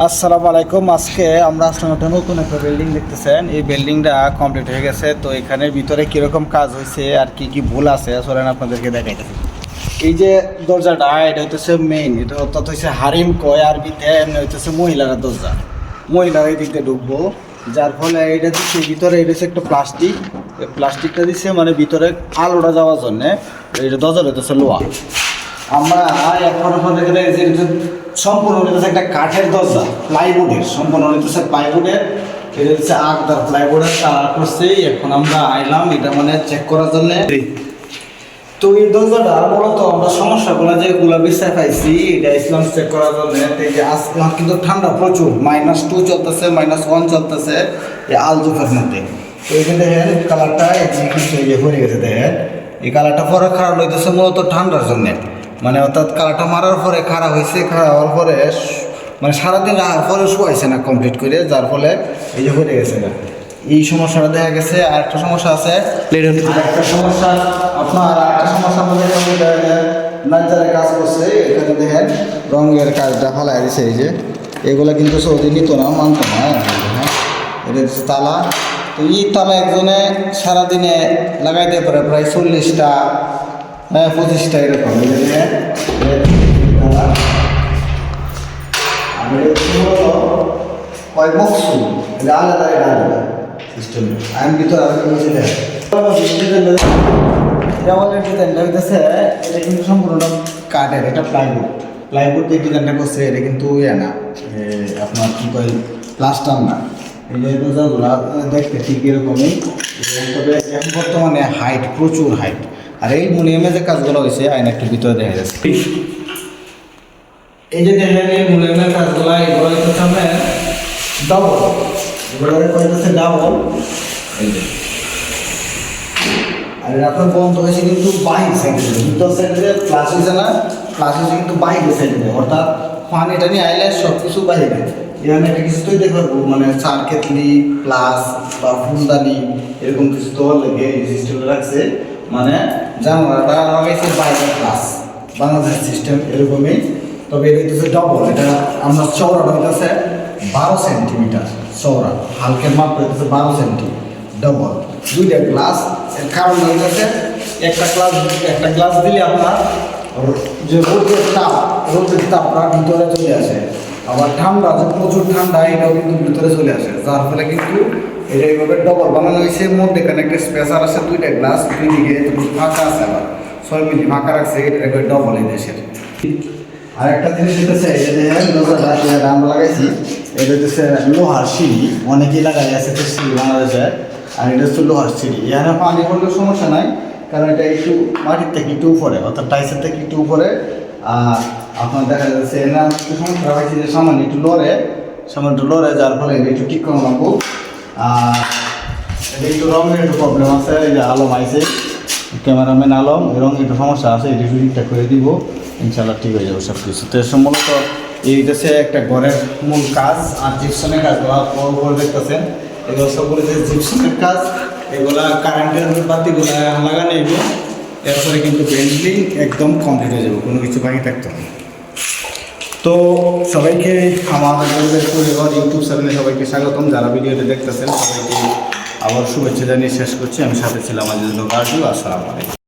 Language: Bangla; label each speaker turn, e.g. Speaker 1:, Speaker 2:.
Speaker 1: আসসালামু আলাইকুম। আজকে আমরা আসলে একটা নতুন একটা বিল্ডিং দেখতেছেন। এই বিল্ডিংটা কমপ্লিট হয়ে গেছে। তো এখানের ভিতরে কীরকম কাজ হয়েছে আর কি কি ভুল আছে আসলে আপনাদেরকে দেখাইতেছি। এই যে দরজাটা, এটা হইতেছে মেইন, এটা অর্থাৎ হচ্ছে হারিম কয় আরবিতে, এমনি হইতেছে মহিলারা দরজা। মহিলারা এই দিক দিয়ে ঢুকবো, যার ফলে এটা দিচ্ছে ভিতরে, এটা হচ্ছে একটা প্লাস্টিক। প্লাস্টিকটা দিচ্ছে মানে ভিতরে আলোটা যাওয়ার জন্যে। এটা দরজা হইতেছে লোহা। আমরা এখন সম্পূর্ণ হইতেছে একটা কাঠের দরজা, প্লাইউডের, সম্পূর্ণ হইতেছে প্লাইউডের। এটা হচ্ছে আগদার প্লাইউডের কালার করছে। এখন আমরা আইলাম এটা মানে চেক করার জন্য। তো এই দরজাটা মূলত আমরা সমস্যাগুলো যেগুলো বিষয় পাইছি, এটা ইসলাম চেক করার জন্য। এই যে আজকে কিন্তু ঠান্ডা প্রচুর, -2 চলতেছে, -1 চলতেছে এই আলজুফের মধ্যে। তো এখানে দেখেন কালারটা হয়ে গেছে। দেখেন এই কালারটা পরে খারাপ হইতেছে মূলত ঠান্ডার জন্য। মানে অর্থাৎ কালারটা মারার পরে খারাপ হয়েছে, খারাপ হওয়ার পরে মানে সারাদিন রাখার পরে শোয়াইছে না কমপ্লিট করে, যার ফলে এই যে হয়ে গেছে। এই সমস্যাটা দেখা গেছে। আর একটা সমস্যা আছে, একটা সমস্যা আপনার আরেকটা সমস্যার মধ্যে নাজারে কাজ করছে। এখানে দেখেন রঙের কাজটা ফালাই দিছে। এই যে এগুলো কিন্তু সৌদি নিত না, মানত না। এটা তালা। তো এই তালা একজনে সারাদিনে লাগাইতে পারে প্রায় 40টা 25টা এরকম। আলাদা আলাদা সিস্টেম আমি ভিতরে ডিজাইনটা হইতেছে। এটা কিন্তু সম্পূর্ণ কাঠের, এটা প্লাইউড দিয়ে ডিজাইনটা করছে। এটা কিন্তু না আপনার কি কয় প্লাস্টার না। এই যে দরজাগুলো দেখতে ঠিক এরকমই, তবে এখন বর্তমানে হাইট, প্রচুর হাইট। আর এই মুনিয়ামে যে কাজগুলো হয়েছে আইন একটু ভিতরে দেখা যাচ্ছে। এই যে দেখেন এই মুনিয়ামের কাজগুলো, এগুলো হচ্ছে সামনে ডাবল, এগুলো হইতেছে ডাবল। এই যে আর এখন বন্ধ হয়েছে কিন্তু বাহির সাইডে, ভিতর সাইডে প্লাস হয়েছে না, প্লাস হয়েছে কিন্তু বাহিরের সাইডে। অর্থাৎ পানিটা নিয়ে আইলে সব কিছু বাহিরে। এখানে একটা কিছু তৈরি করবো, মানে চার কেতলি প্লাস বা ফুলদানি এরকম কিছু তো লেগে এই সিস্টেমটা রাখছে। মানে জানালাটা লাগাইছে বাইরে প্লাস, বাংলাদেশ সিস্টেম এরকমই। তবে এটা হচ্ছে ডবল। এটা আমরা চওড়াটা হইতেছে 12 সেন্টিমিটার চওড়া, হালকের মাপ হইতেছে 12 সেন্টি ডবল। 2টা গ্লাস। এর কারণ হইতেছে একটা গ্লাস দিলে আপনার যে রোদের তাপটা ভিতরে চলে আসে। আবার ঠান্ডা, যে প্রচুর ঠান্ডা, এটাও কিন্তু ভিতরে চলে আসে, যার ফলে কিন্তু এটা এইভাবে ডবল বানানো হয়েছে। মধ্যে এখানে একটা স্পেসার আছে, 2টা গ্লাস, 2 দিকে ফাঁকা আছে, আবার 6 মিলি ফাঁকা রাখছে। এটা ডবল এই দেশের। আর একটা জিনিস হইতেছে, এই যে আমরা লাগাইছি, এটা হচ্ছে লোহার সিঁড়ি। অনেকেই লাগাই আছে তো সিঁড়ি বাংলাদেশে। আর এটা হচ্ছে লোহার সিঁড়ি। এখানে পানি পড়লেও সমস্যা নাই, কারণ এটা একটু মাটির থেকে একটু উপরে, অর্থাৎ টাইসের থেকে একটু উপরে। আর আপনার দেখা যাচ্ছে এনার একটু সমস্যা হয়েছে যে সামান্য একটু লড়ে, যার ফলে একটু ঠিক কম রাখবো। আর এটা একটু রঙের একটু প্রবলেম আছে। এই যে আলম আইছে, ক্যামেরাম্যান আলম, রঙ একটু সমস্যা আছে, এটি ঠিকঠাক করে দিব, ইনশাল্লাহ ঠিক হয়ে যাবে সব কিছু। তো মূলত এই হচ্ছে একটা ঘরের মূল কাজ। আর জিপসনের কাজগুলো দেখতেছেন, এগুলো সবগুলো যে জিপসনের কাজ, এগুলা কারেন্টের বাতিগুলো লাগানো এগুলো। এরপরে কিন্তু বেন্ডলিং একদম কমপ্লিট হয়ে যাবে, কোনো কিছু বাকি থাকতো না। তো সবাইকে আমাদের ইউটিউব চ্যানেলে সবাইকে স্বাগতম। যারা ভিডিওটি দেখতেছেন সবাইকে আবার শুভেচ্ছা জানিয়ে শেষ করছি। আমি সাথে ছিলাম আজিজুল গাজী। আসসালামু আলাইকুম।